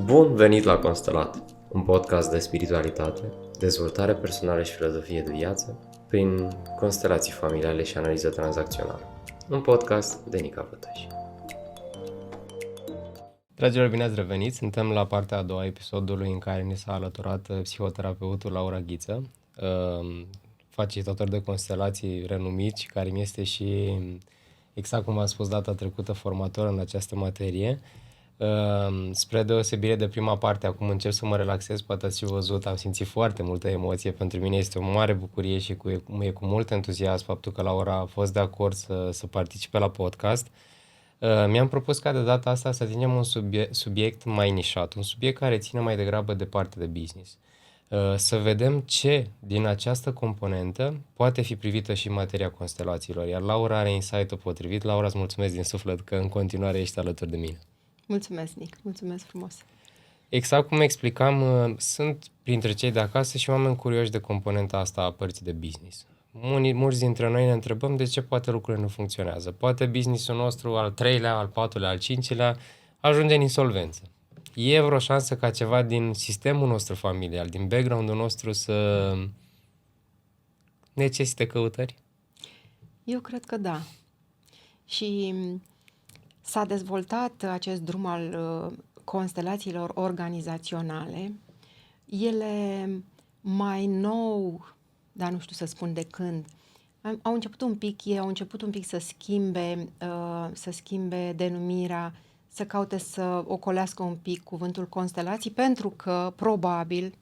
Bun venit la Constelat, un podcast de spiritualitate, dezvoltare personală și filozofie de viață prin constelații familiale și analiză tranzacțională. Un podcast de Nica Vătăși. Dragilor, bine ați revenit! Suntem la partea a doua a episodului în care ne s-a alăturat psihoterapeutul Laura Ghiță, facilitator de constelații renumit și care mi este și, exact cum am spus data trecută, formator în această materie. Spre deosebire de prima parte, acum încep să mă relaxez, poate ați și văzut, am simțit foarte multă emoție, pentru mine este o mare bucurie și e cu mult entuziasm faptul că Laura a fost de acord să participe la podcast. Mi-am propus ca de data asta să atingem un subiect mai nișat, un subiect care ține mai degrabă de parte de business. Să vedem ce din această componentă poate fi privită și în materia constelațiilor, iar Laura are insight-ul potrivit. Laura, îți mulțumesc din suflet că în continuare ești alături de mine. Mulțumesc, Nic. Mulțumesc frumos. Exact cum explicam, sunt printre cei de acasă și oameni curioși de componenta asta a părții de business. Mulți dintre noi ne întrebăm de ce poate lucrurile nu funcționează. Poate businessul nostru al 3-lea, al 4-lea, al 5-lea ajunge în insolvență. E vreo șansă ca ceva din sistemul nostru familial, din background-ul nostru să necesite căutări? Eu cred că da. Și s-a dezvoltat acest drum al constelațiilor organizaționale. Ele mai nou, dar nu știu să spun de când, au început un pic să schimbe denumirea, să caute să ocolească un pic cuvântul constelații, pentru că probabil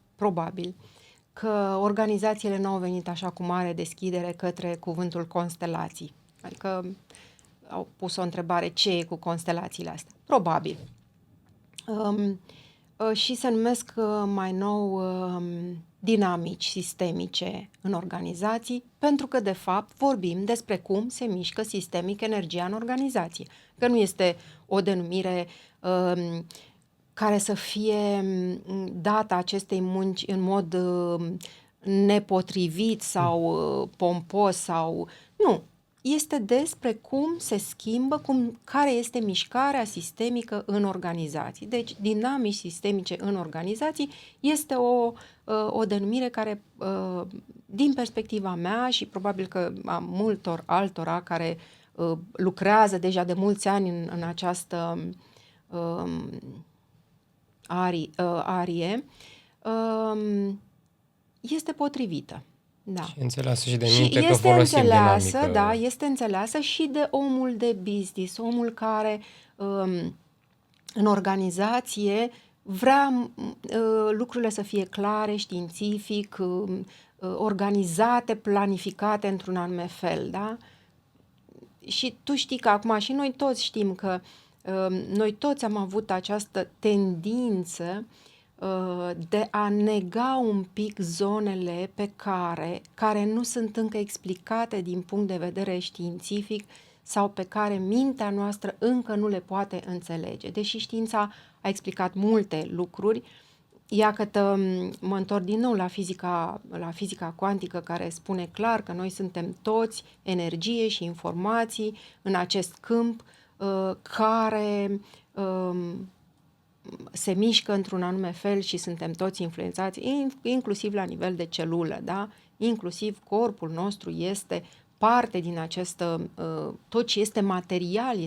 că organizațiile nu au venit așa cu mare deschidere către cuvântul constelații. Adică au pus o întrebare, ce e cu constelațiile astea? Probabil. Și se numesc mai nou dinamici sistemice în organizații, pentru că, de fapt, vorbim despre cum se mișcă sistemic energia în organizație. Că nu este o denumire care să fie dată acestei munci în mod nepotrivit sau pompos sau... Nu. Este despre cum se schimbă, care este mișcarea sistemică în organizații. Deci, dinamici sistemice în organizații este o denumire care, din perspectiva mea și probabil că a multor altora care lucrează deja de mulți ani în această arie, este potrivită. Da. Și înțeleasă și de minte că folosim dinamică. Da, este înțeleasă și de omul de business, omul care în organizație vrea lucrurile să fie clare, științific, organizate, planificate într-un anume fel, da? Și tu știi că acum și noi toți știm că noi toți am avut această tendință de a nega un pic zonele pe care nu sunt încă explicate din punct de vedere științific sau pe care mintea noastră încă nu le poate înțelege. Deși știința a explicat multe lucruri, iată, mă întorc din nou la fizica cuantică, care spune clar că noi suntem toți energie și informații în acest câmp care se mișcă într-un anume fel și suntem toți influențați, inclusiv la nivel de celulă, da? Inclusiv corpul nostru este parte din tot ce este material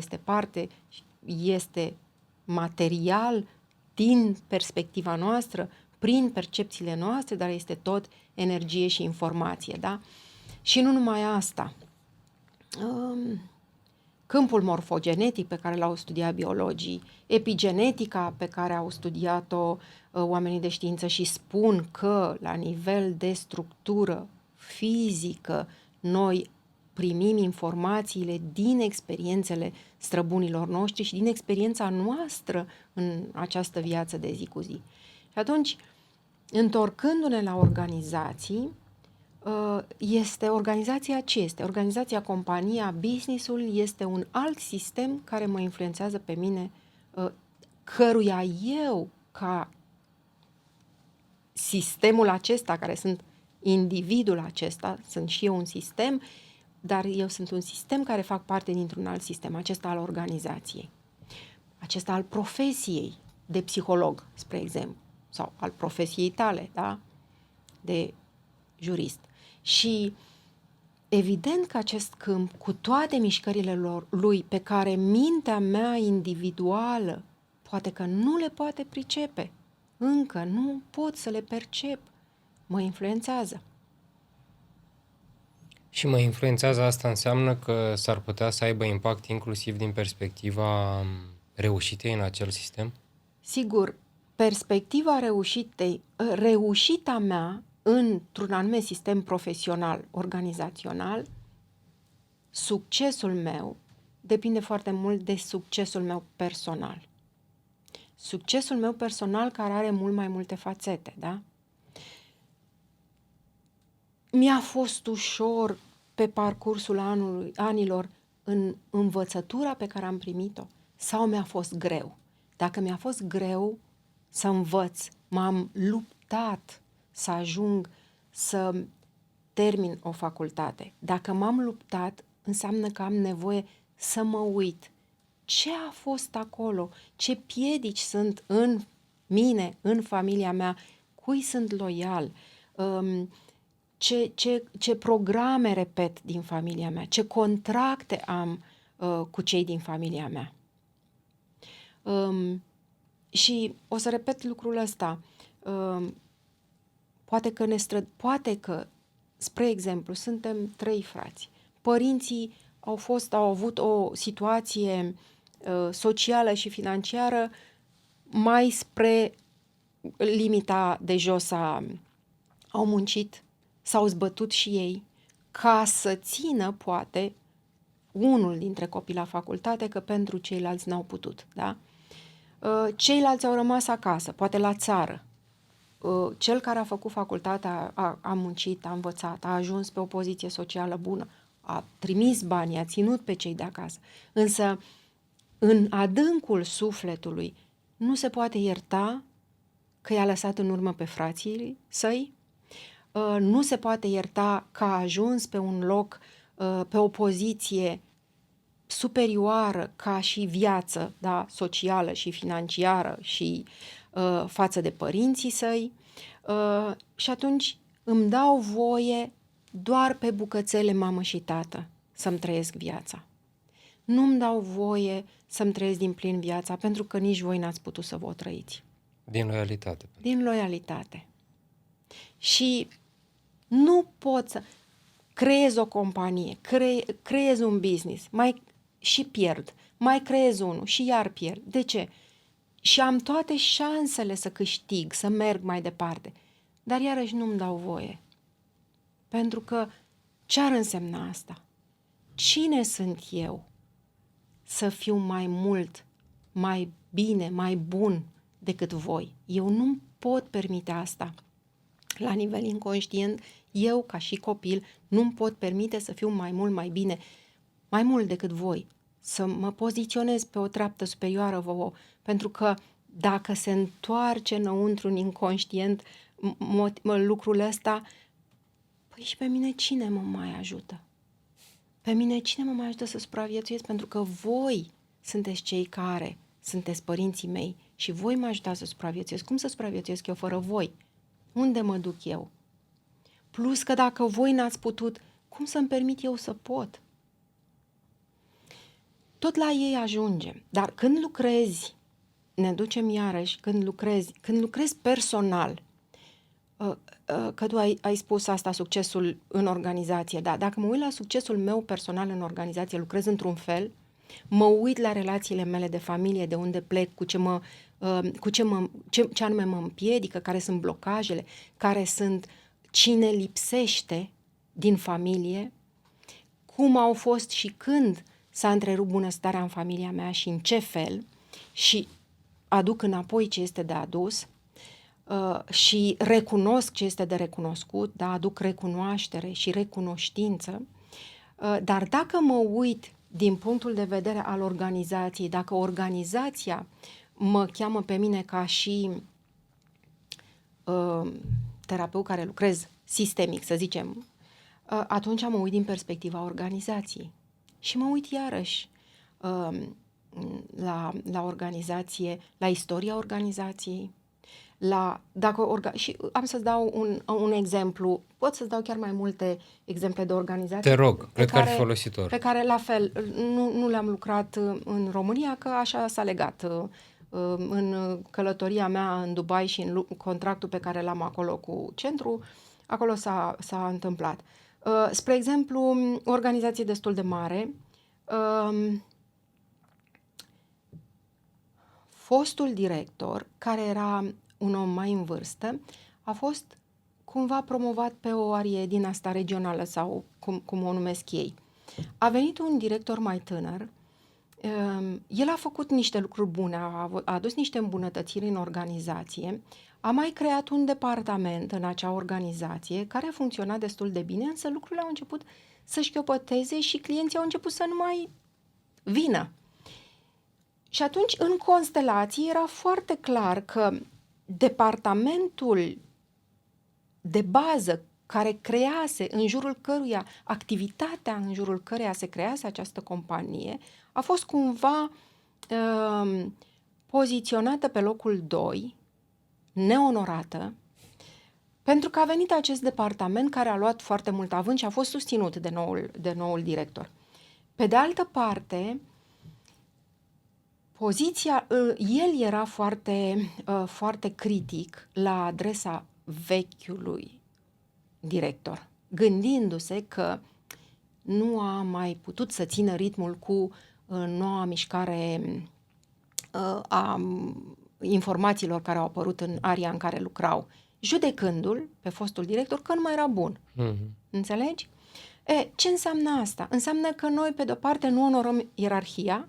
este material din perspectiva noastră, prin percepțiile noastre, dar este tot energie și informație, da? Și nu numai asta. Câmpul morfogenetic pe care l-au studiat biologii, epigenetica pe care au studiat-o oamenii de știință și spun că la nivel de structură fizică noi primim informațiile din experiențele străbunilor noștri și din experiența noastră în această viață de zi cu zi. Și atunci, întorcându-ne la organizații, este organizația ce este? Organizația, compania, business-ul este un alt sistem care mă influențează pe mine, căruia eu, ca sistemul acesta, care sunt individul acesta, sunt și eu un sistem, dar eu sunt un sistem care fac parte dintr-un alt sistem, acesta al organizației, acesta al profesiei, de psiholog, spre exemplu, sau al profesiei tale, da? De jurist. Și evident că acest câmp, cu toate mișcările lui, pe care mintea mea individuală poate că nu le poate pricepe, încă nu pot să le percep, mă influențează. Și mă influențează, asta înseamnă că s-ar putea să aibă impact inclusiv din perspectiva reușitei în acel sistem? Sigur, perspectiva reușita mea într-un anume sistem profesional, organizațional, succesul meu depinde foarte mult de succesul meu personal. Succesul meu personal care are mult mai multe fațete, da? Mi-a fost ușor pe parcursul anilor în învățătura pe care am primit-o sau mi-a fost greu? Dacă mi-a fost greu să învăț, m-am luptat să ajung să termin o facultate. Dacă m-am luptat, înseamnă că am nevoie să mă uit. Ce a fost acolo? Ce piedici sunt în mine, în familia mea? Cui sunt loial? Ce programe repet din familia mea? Ce contracte am cu cei din familia mea? Și o să repet lucrul ăsta. Poate că, spre exemplu, suntem 3 frați. Părinții au avut o situație socială și financiară mai spre limita de jos au muncit, s-au zbătut și ei ca să țină, poate, unul dintre copii la facultate, că pentru ceilalți n-au putut, da? Ceilalți au rămas acasă, poate la țară. Cel care a făcut facultatea a muncit, a învățat, a ajuns pe o poziție socială bună, a trimis banii, a ținut pe cei de acasă. Însă, în adâncul sufletului, nu se poate ierta că i-a lăsat în urmă pe frații săi, nu se poate ierta că a ajuns pe un loc, pe o poziție superioară ca și viață, da, socială și financiară și față de părinții săi, și atunci îmi dau voie doar pe bucățele mamă și tată să-mi trăiesc viața. Nu-mi dau voie să-mi trăiesc din plin viața, pentru că nici voi n-ați putut să vă o trăiți. Din loialitate. Din loialitate. Și nu pot să creez o companie, creez un business, și pierd, mai creez unul și iar pierd. De ce? Și am toate șansele să câștig, să merg mai departe, dar iarăși nu-mi dau voie. Pentru că ce ar însemna asta? Cine sunt eu să fiu mai mult, mai bine, mai bun decât voi? Eu nu pot permite asta. La nivel inconștient, eu, ca și copil, nu-mi pot permite să fiu mai mult, mai bine, mai mult decât voi, să mă poziționez pe o treaptă superioară vouă, pentru că dacă se întoarce înăuntru în inconștient lucrul ăsta, păi și pe mine cine mă mai ajută? Pe mine cine mă mai ajută să supraviețuiesc? Pentru că voi sunteți cei care sunteți părinții mei și voi mă ajutați să supraviețuiesc. Cum să supraviețuiesc eu fără voi? Unde mă duc eu? Plus că dacă voi n-ați putut, cum să-mi permit eu să pot? Tot la ei ajunge. Dar când lucrezi, ne ducem iarăși, când lucrezi personal, că tu ai spus asta, succesul în organizație, da, dacă mă uit la succesul meu personal în organizație, lucrez într-un fel, mă uit la relațiile mele de familie, de unde plec, ce anume mă împiedică, care sunt blocajele, cine lipsește din familie, cum au fost și când s-a întrerupt bunăstarea în familia mea și în ce fel, și aduc înapoi ce este de adus, și recunosc ce este de recunoscut, da, aduc recunoaștere și recunoștință, dar dacă mă uit din punctul de vedere al organizației, dacă organizația mă cheamă pe mine ca și terapeut care lucrez sistemic, să zicem, atunci mă uit din perspectiva organizației. Și mă uit iarăși, la organizație, la istoria organizației, și am să-ți dau un exemplu, pot să-ți dau chiar mai multe exemple de organizații. Te rog, cred că ar fi folositor. Pe care, la fel, nu le-am lucrat în România, că așa s-a legat. În călătoria mea în Dubai și în contractul pe care l-am acolo cu centru, acolo s-a întâmplat. Spre exemplu, o organizație destul de mare, fostul director, care era un om mai în vârstă, a fost cumva promovat pe o arie din asta regională sau cum o numesc ei. A venit un director mai tânăr, el a făcut niște lucruri bune, a adus niște îmbunătățiri în organizație, a mai creat un departament în acea organizație care funcționa destul de bine, însă lucrurile au început să șchiopăteze și clienții au început să nu mai vină. Și atunci, în constelații, era foarte clar că departamentul de bază care crease, în jurul căruia, activitatea în jurul căreia se crease această companie, a fost cumva poziționată pe locul 2, neonorată, pentru că a venit acest departament care a luat foarte mult avânt și a fost susținut de noul director. Pe de altă parte, el era foarte critic la adresa vechiului director, gândindu-se că nu a mai putut să țină ritmul cu noua mișcare a informațiilor care au apărut în aria în care lucrau, judecându-l pe fostul director că nu mai era bun. Înțelegi? Ce înseamnă asta? Înseamnă că noi, pe de-o parte, nu onorăm ierarhia,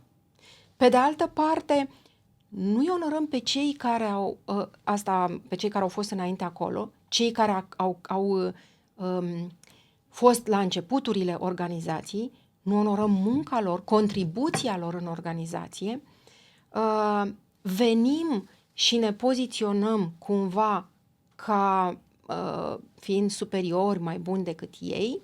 pe de altă parte, nu-i onorăm pe cei care au fost înainte acolo, cei care au fost la începuturile organizației, nu onorăm munca lor, contribuția lor în organizație, venim și ne poziționăm cumva ca fiind superiori, mai buni decât ei.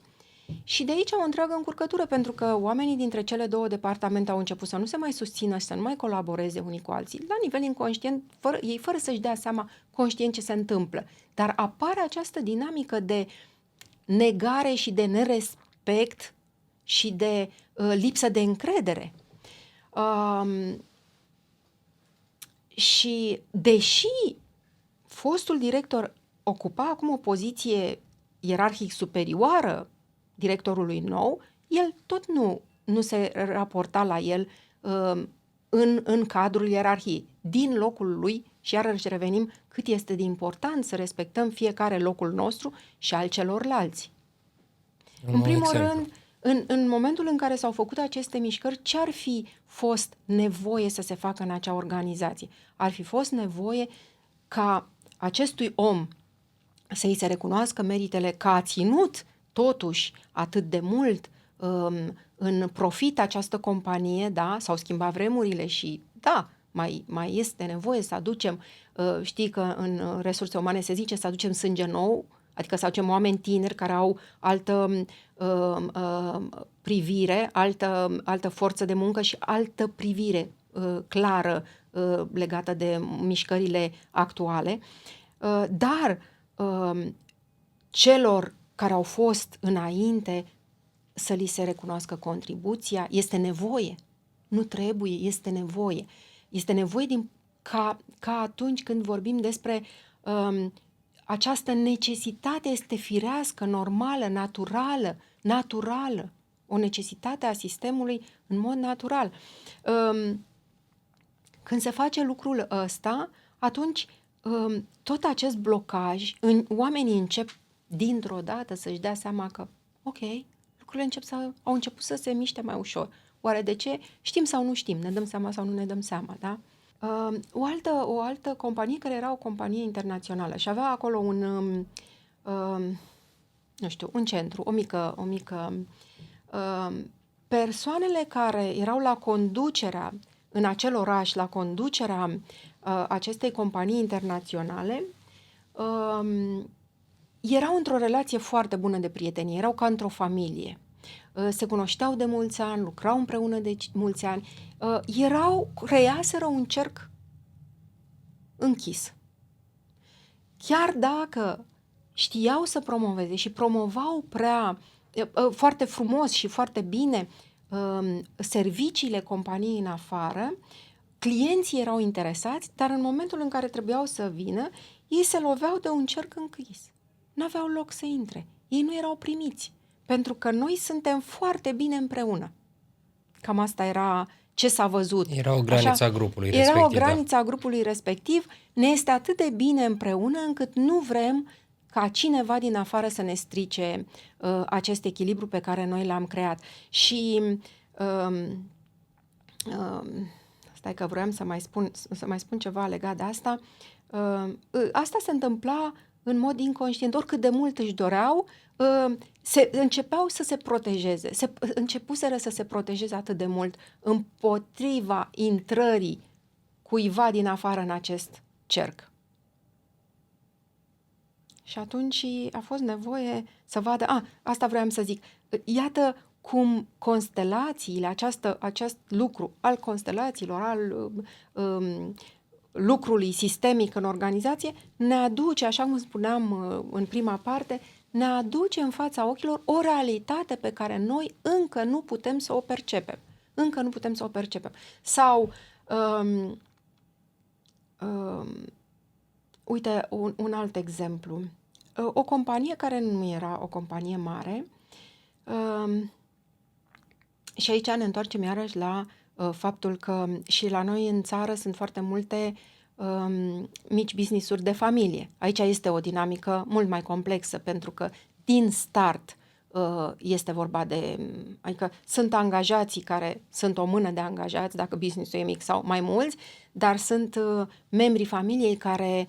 Și de aici o întreagă încurcătură, pentru că oamenii dintre cele două departamente au început să nu se mai susțină și să nu mai colaboreze unii cu alții, la nivel inconștient, fără să-și dea seama conștient ce se întâmplă. Dar apare această dinamică de negare și de nerespect și de lipsă de încredere. Și deși fostul director ocupa acum o poziție ierarhic superioară directorului nou, el tot nu se raporta la el în cadrul ierarhiei, din locul lui, și iarăși revenim cât este de important să respectăm fiecare locul nostru și al celorlalți. În primul rând, în momentul în care s-au făcut aceste mișcări, ce ar fi fost nevoie să se facă în acea organizație? Ar fi fost nevoie ca acestui om să-i se recunoască meritele, că a ținut totuși atât de mult în profit această companie, da, s-au schimbat vremurile și da, mai este nevoie să aducem, știi că în resurse umane se zice să aducem sânge nou, adică să aducem oameni tineri care au altă privire, altă forță de muncă și altă privire clară legată de mișcările actuale, dar celor care au fost înainte să li se recunoască contribuția, este nevoie, nu trebuie, este nevoie. Este nevoie ca atunci când vorbim despre această necesitate este firească, normală, naturală, o necesitate a sistemului în mod natural. Când se face lucrul ăsta, atunci tot acest blocaj, oamenii încep dintr-o dată să-și dea seama că, ok, lucrurile au început să se miște mai ușor. Oare de ce? Știm sau nu știm? Ne dăm seama sau nu ne dăm seama, da? O altă companie care era o companie internațională și avea acolo un centru, o mică persoanele care erau la conducerea în acel oraș, la conducerea acestei companii internaționale, erau într-o relație foarte bună de prietenie, erau ca într-o familie. se cunoșteau de mulți ani, lucrau împreună de mulți ani, creaseră un cerc închis. Chiar dacă știau să promoveze și promovau foarte frumos și foarte bine serviciile companiei în afară, clienții erau interesați, dar în momentul în care trebuiau să vină, ei se loveau de un cerc închis. N-aveau loc să intre. Ei nu erau primiți, pentru că noi suntem foarte bine împreună. Cam asta era ce s-a văzut. Era o graniță a grupului respectiv. Era o graniță a grupului respectiv. Ne este atât de bine împreună încât nu vrem ca cineva din afară să ne strice acest echilibru pe care noi l-am creat. Și stai că vroiam să mai spun ceva legat de asta. Asta se întâmpla în mod inconștient. Oricât de mult își doreau, începeau să se protejeze. Începuseră să se protejeze atât de mult împotriva intrării cuiva din afară în acest cerc. Și atunci a fost nevoie să vadă... asta vreau să zic. Iată cum constelațiile, acest lucru al constelațiilor, al lucrului sistemic în organizație, ne aduce, așa cum spuneam în prima parte, ne aduce în fața ochilor o realitate pe care noi încă nu putem să o percepem. Sau, uite, un alt exemplu. O companie care nu era o companie mare, și aici ne întoarcem iarăși la faptul că și la noi în țară sunt foarte multe mici business-uri de familie. Aici este o dinamică mult mai complexă, pentru că din start este vorba adică sunt angajații care sunt o mână de angajați, dacă business-ul e mic sau mai mulți, dar sunt membrii familiei care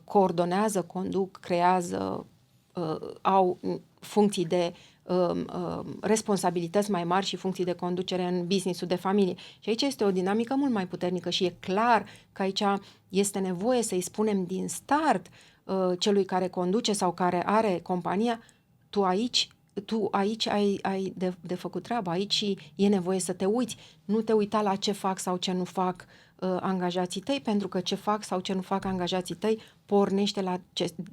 coordonează, conduc, creează, au funcții de responsabilități mai mari și funcții de conducere în business-ul de familie. Și aici este o dinamică mult mai puternică și e clar că aici este nevoie să-i spunem din start celui care conduce sau care are compania, tu aici ai de făcut treaba, aici e nevoie să te uiți, nu te uita la ce fac sau ce nu fac angajații tăi, pentru că ce fac sau ce nu fac angajații tăi pornește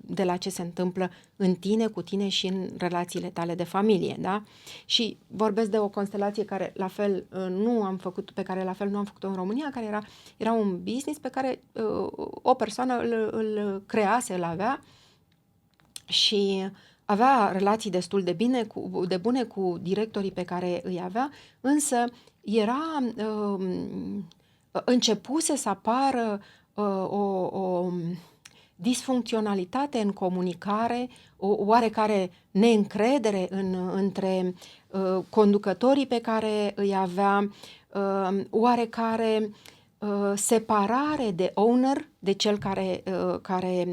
de la ce se întâmplă în tine, cu tine și în relațiile tale de familie, da? Și vorbesc de o constelație care la fel nu am făcut-o în România, care era un business pe care o persoană îl crease, îl avea și avea relații destul de bune cu directorii pe care îi avea, însă începuse să apară o disfuncționalitate în comunicare, o oarecare neîncredere între conducătorii pe care îi avea, oarecare separare de owner, de cel care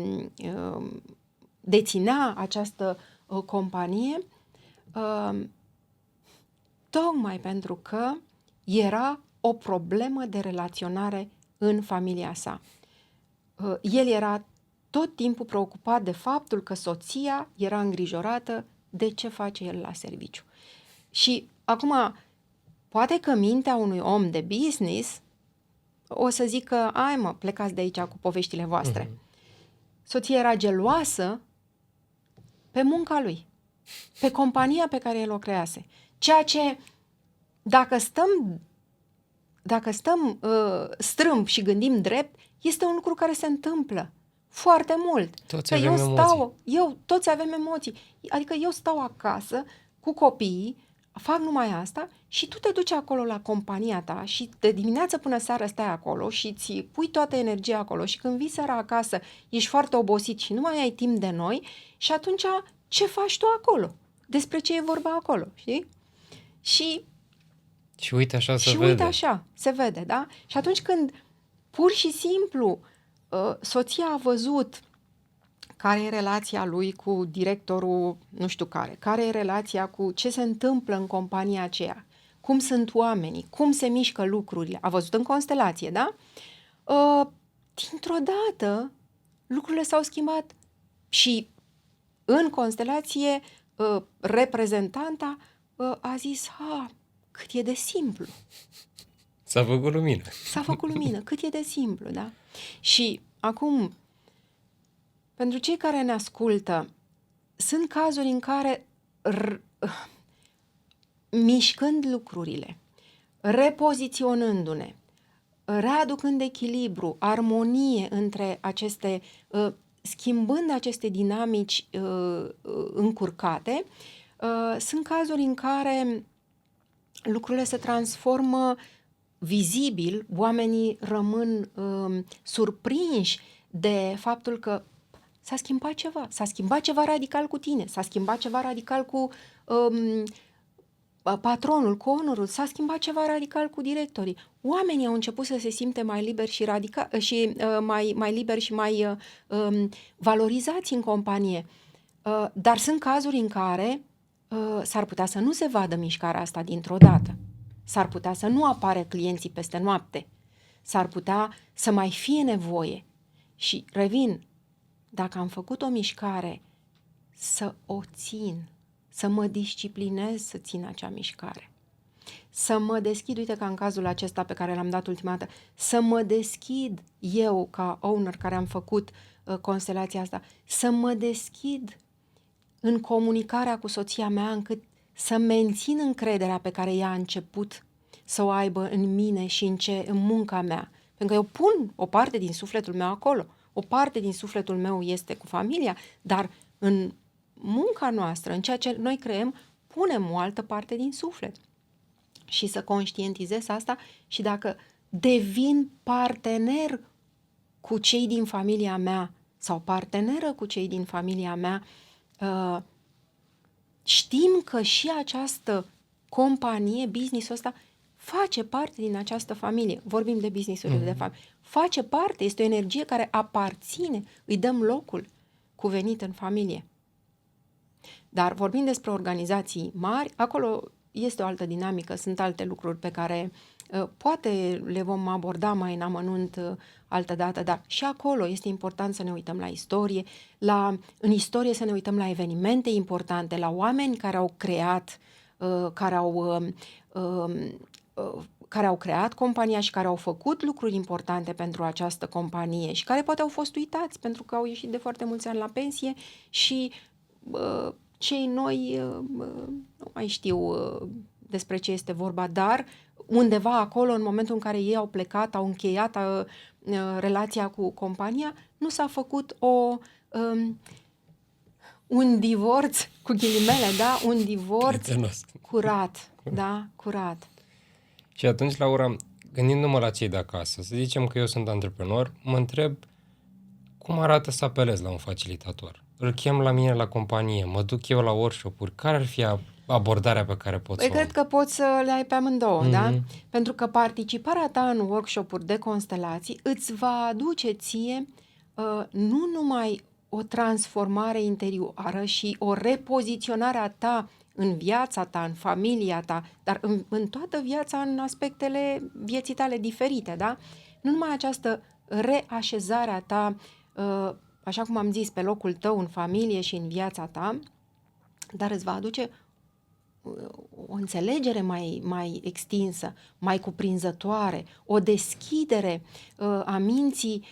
deținea această companie, tocmai pentru că era o problemă de relaționare în familia sa. El era tot timpul preocupat de faptul că soția era îngrijorată de ce face el la serviciu. Și acum, poate că mintea unui om de business o să zică, plecați de aici cu poveștile voastre. Soția era geloasă pe munca lui, pe compania pe care el o crease. Ceea ce, dacă stăm strâmb și gândim drept, este un lucru care se întâmplă foarte mult. Toți avem emoții. Adică eu stau acasă cu copiii, fac numai asta și tu te duci acolo la compania ta și de dimineață până seară stai acolo și îți pui toată energia acolo și când vii seara acasă ești foarte obosit și nu mai ai timp de noi și atunci ce faci tu acolo? Despre ce e vorba acolo, știi? Și uite așa se vede, da? Și atunci când pur și simplu soția a văzut care e relația lui cu directorul nu știu care e relația cu ce se întâmplă în compania aceea, cum sunt oamenii, cum se mișcă lucrurile, a văzut în constelație, da? Dintr-o dată lucrurile s-au schimbat și în constelație reprezentanta a zis, cât e de simplu. S-a făcut lumină. S-a făcut lumină, cât e de simplu, da? Și acum, pentru cei care ne ascultă, sunt cazuri în care, mișcând lucrurile, repoziționându-ne, readucând echilibru, armonie între aceste, schimbând aceste dinamici încurcate, sunt cazuri în care lucrurile se transformă vizibil, oamenii rămân surprinși de faptul că s-a schimbat ceva radical cu tine, s-a schimbat ceva radical cu patronul, cu onorul, s-a schimbat ceva radical cu directorii. Oamenii au început să se simte mai liberi și mai liberi și mai valorizați în companie. Dar sunt cazuri în care s-ar putea să nu se vadă mișcarea asta dintr-o dată. S-ar putea să nu apare clienții peste noapte. S-ar putea să mai fie nevoie. Și revin, dacă am făcut o mișcare, să o țin, să mă disciplinez să țin acea mișcare. Să mă deschid, uite ca în cazul acesta pe care l-am dat ultima dată, să mă deschid eu ca owner care am făcut constelația asta, să mă deschid în comunicarea cu soția mea încât să mențin încrederea pe care ea a început să o aibă în mine și în munca mea. Pentru că eu pun o parte din sufletul meu acolo. O parte din sufletul meu este cu familia, dar în munca noastră, în ceea ce noi creăm, punem o altă parte din suflet. Și să conștientizez asta și dacă devin partener cu cei din familia mea sau parteneră cu cei din familia mea, știm că și această companie, business-ul ăsta, face parte din această familie. Vorbim de business-urile de familie. Face parte, este o energie care aparține, îi dăm locul cuvenit în familie. Dar vorbim despre organizații mari, acolo este o altă dinamică, sunt alte lucruri pe care poate le vom aborda mai în amănunt altă dată, dar și acolo este important să ne uităm la istorie, în istorie să ne uităm la evenimente importante, la oameni care au creat, care au creat compania și care au făcut lucruri importante pentru această companie și care poate au fost uitați pentru că au ieșit de foarte mulți ani la pensie și cei noi nu mai știu despre ce este vorba, dar undeva acolo, în momentul în care ei au plecat, au încheiat relația cu compania, nu s-a făcut un divorț, cu ghilimele, da? Un divorț curat, da? Curat. Și atunci, Laura, gândindu-mă la cei de acasă, să zicem că eu sunt antreprenor, mă întreb cum arată să apelez la un facilitator. Îl chem la mine la companie, mă duc eu la workshop-uri, care ar fi abordarea pe care pot să o am? Cred că poți să le ai pe amândouă, da? Pentru că participarea ta în workshop-uri de constelații îți va aduce ție nu numai o transformare interioară și o repoziționare a ta în viața ta, în familia ta, dar în toată viața, în aspectele vieții tale diferite, da? Nu numai această reașezare a ta, așa cum am zis, pe locul tău, în familie și în viața ta, dar îți va aduce o înțelegere mai extinsă, mai cuprinzătoare, o deschidere a minții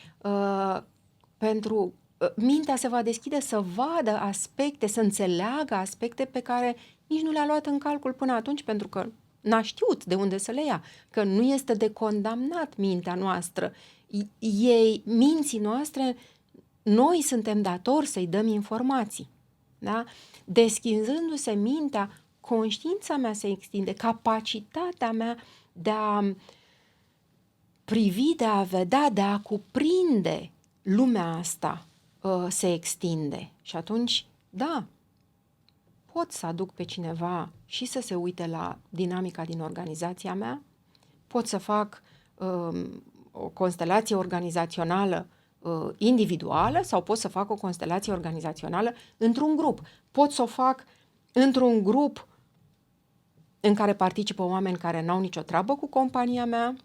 pentru... Mintea se va deschide să vadă aspecte, să înțeleagă aspecte pe care nici nu le-a luat în calcul până atunci, pentru că n-a știut de unde să le ia, că nu este de condamnat mintea noastră. Minții noastre, noi suntem datori să-i dăm informații. Da? Deschizându-se mintea, conștiința mea se extinde, capacitatea mea de a privi, de a vedea, de a cuprinde lumea asta se extinde. Și atunci, da, pot să aduc pe cineva și să se uite la dinamica din organizația mea, pot să fac o constelație organizațională individuală sau pot să fac o constelație organizațională într-un grup. Pot să o fac într-un grup în care participă oameni care n-au nicio treabă cu compania mea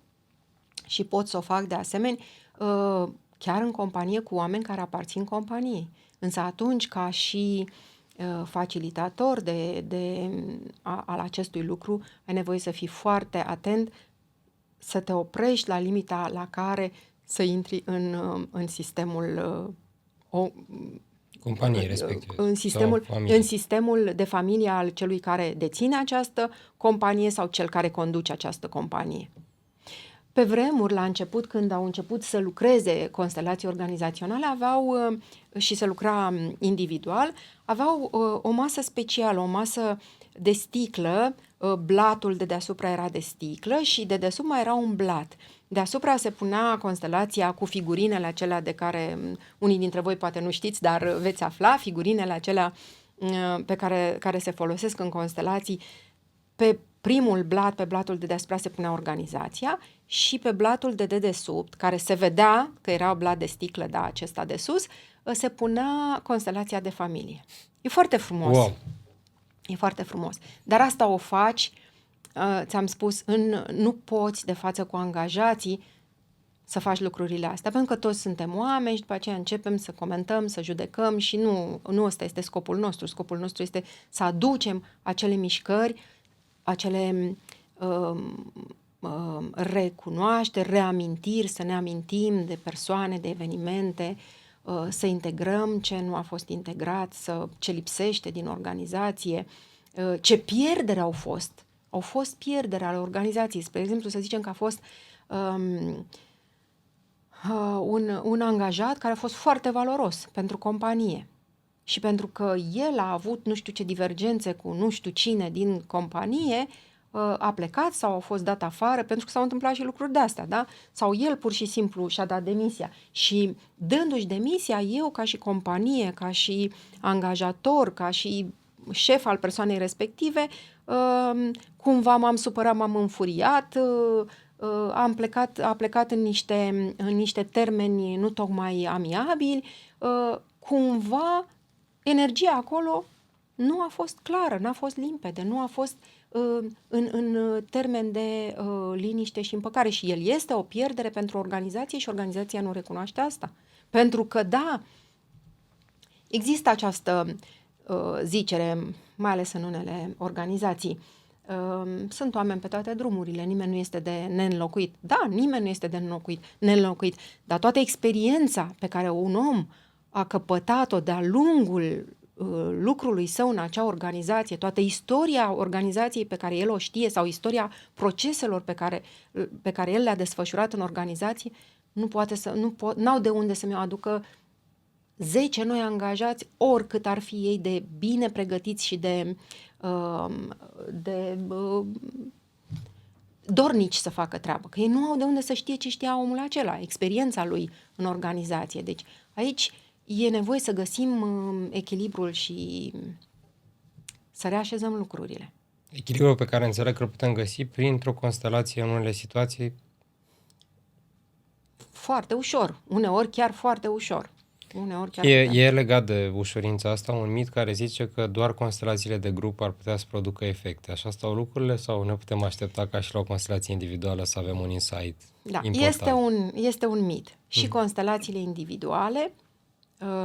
și pot să o fac de asemenea chiar în companie cu oameni care aparțin companiei. Însă atunci ca și facilitator al acestui lucru, ai nevoie să fii foarte atent, să te oprești la limita la care să intri în sistemul Companiei respective în sau familie. sistemul de familie al celui care deține această companie sau cel care conduce această companie. Pe vremuri, la început, când au început să lucreze constelații organizaționale, și să lucra individual, aveau o masă specială, o masă de sticlă, blatul de deasupra era de sticlă și de desubt mai era un blat. Deasupra se punea constelația cu figurinele acelea de care unii dintre voi poate nu știți, dar veți afla, figurinele acelea care se folosesc în constelații. Pe primul blat, pe blatul de deasupra se punea organizația și pe blatul de dedesubt, care se vedea că era blat de sticlă, da, acesta de sus, se punea constelația de familie. E foarte frumos. Wow. E foarte frumos. Dar asta o faci, ți-am spus, nu poți de față cu angajații să faci lucrurile astea, pentru că toți suntem oameni și după aceea începem să comentăm, să judecăm și nu ăsta este scopul nostru. Scopul nostru este să aducem acele mișcări, acele recunoașteri, reamintiri, să ne amintim de persoane, de evenimente, să integrăm ce nu a fost integrat, ce lipsește din organizație, ce pierderi au fost. Au fost pierderi ale organizației. Spre exemplu, să zicem că a fost un angajat care a fost foarte valoros pentru companie. Și pentru că el a avut nu știu ce divergențe cu nu știu cine din companie, a plecat sau a fost dat afară, pentru că s-au întâmplat și lucruri de-astea, da? Sau el pur și simplu și-a dat demisia. Și dându-și demisia, eu ca și companie, ca și angajator, ca și șef al persoanei respective, cumva m-am supărat, m-am înfuriat, a plecat în niște termeni nu tocmai amiabili, cumva energia acolo nu a fost clară, n-a fost limpede, nu a fost în termen de liniște și împăcare. Și el este o pierdere pentru organizație și organizația nu recunoaște asta. Pentru că, da, există această zicere, mai ales în unele organizații, sunt oameni pe toate drumurile, nimeni nu este de neînlocuit. Da, nimeni nu este de neînlocuit, dar toată experiența pe care un om a căpătat-o de-a lungul lucrului său în acea organizație, toată istoria organizației pe care el o știe sau istoria proceselor pe care el le-a desfășurat în organizație, n-au de unde să mi-o aducă 10 noi angajați, oricât ar fi ei de bine pregătiți și de dornici să facă treabă. Că ei nu au de unde să știe ce știa omul acela, experiența lui în organizație. Deci aici e nevoie să găsim echilibrul și să reașezăm lucrurile. Echilibrul pe care înțeleg că îl putem găsi printr-o constelație în unele situații. Foarte ușor. Uneori chiar foarte ușor. E legat de ușurința asta un mit care zice că doar constelațiile de grup ar putea să producă efecte. Așa stau lucrurile sau ne putem aștepta ca și la o constelație individuală să avem un insight important? Este un mit. Și constelațiile individuale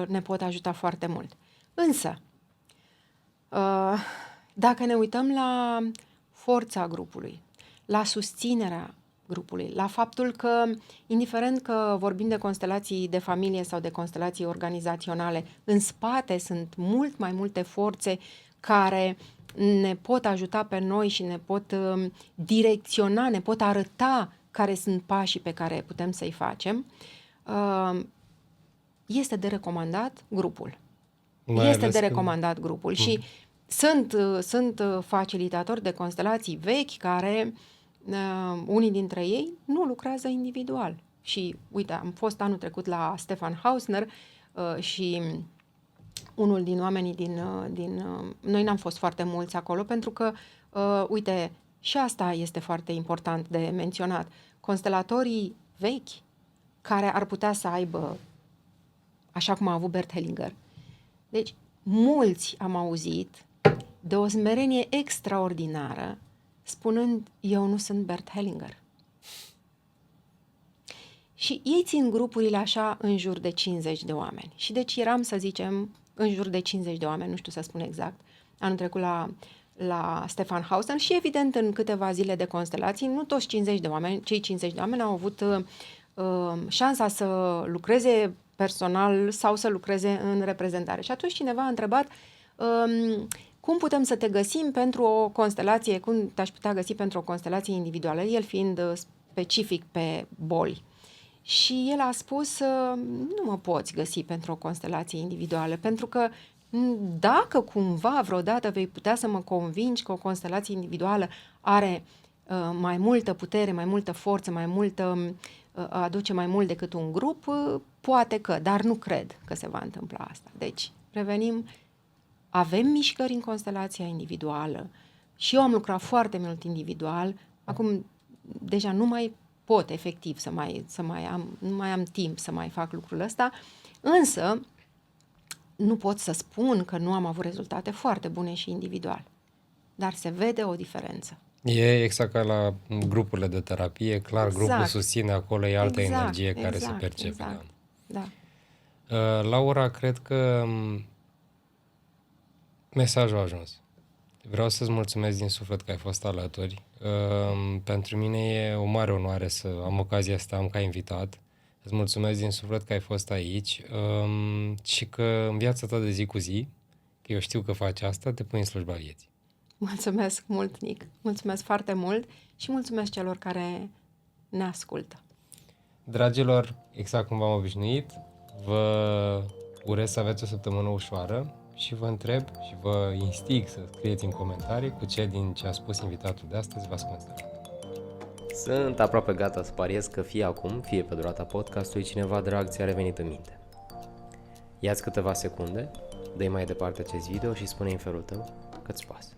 ne pot ajuta foarte mult. Însă, dacă ne uităm la forța grupului, la susținerea grupului, la faptul că, indiferent că vorbim de constelații de familie sau de constelații organizaționale, în spate sunt mult mai multe forțe care ne pot ajuta pe noi și ne pot direcționa, ne pot arăta care sunt pașii pe care putem să-i facem, este de recomandat grupul. Și sunt facilitatori de constelații vechi care unii dintre ei nu lucrează individual. Și uite, am fost anul trecut la Stefan Hausner și unul din oamenii noi n-am fost foarte mulți acolo pentru că, uite, și asta este foarte important de menționat. Constelatorii vechi care ar putea să aibă, așa cum a avut Bert Hellinger. Deci, mulți am auzit de o smerenie extraordinară spunând, eu nu sunt Bert Hellinger. Și ei țin grupurile așa în jur de 50 de oameni. Și deci eram, să zicem, în jur de 50 de oameni, nu știu să spun exact, anul trecut la Stefan Hausen și evident în câteva zile de constelații, nu toți 50 de oameni, cei 50 de oameni au avut șansa să lucreze personal sau să lucreze în reprezentare. Și atunci cineva a întrebat cum putem să te găsim pentru o constelație, cum te-aș putea găsi pentru o constelație individuală, el fiind specific pe boli. Și el a spus, nu mă poți găsi pentru o constelație individuală, pentru că dacă cumva vreodată vei putea să mă convingi că o constelație individuală are mai multă putere, mai multă forță, aduce mai mult decât un grup, poate că, dar nu cred că se va întâmpla asta. Deci, revenim, avem mișcări în constelația individuală și eu am lucrat foarte mult individual, acum deja nu mai pot efectiv nu mai am timp să mai fac lucrul ăsta, însă nu pot să spun că nu am avut rezultate foarte bune și individual, dar se vede o diferență. E exact ca la grupurile de terapie, clar, grupul susține, acolo e altă energie care se percepe. Exact. Da. Laura, cred că mesajul a ajuns. Vreau să-ți mulțumesc din suflet că ai fost alături. Pentru mine e o mare onoare să am ocazia să te am ca invitat. Îți mulțumesc din suflet că ai fost aici și că în viața ta de zi cu zi, că eu știu că faci asta, te pui în slujba vieții. Mulțumesc mult, Nic. Mulțumesc foarte mult și mulțumesc celor care ne ascultă. Dragilor, exact cum v-am obișnuit, vă urez să aveți o săptămână ușoară și vă întreb și vă instig să scrieți în comentarii cu ce din ce a spus invitatul de astăzi v-ați considerat. Sunt aproape gata să pariez că fie acum, fie pe durata podcastului, cineva drag ți-a revenit în minte. Ia-ți câteva secunde, dă-i mai departe acest video și spune-i în felul tău că-ți pasă.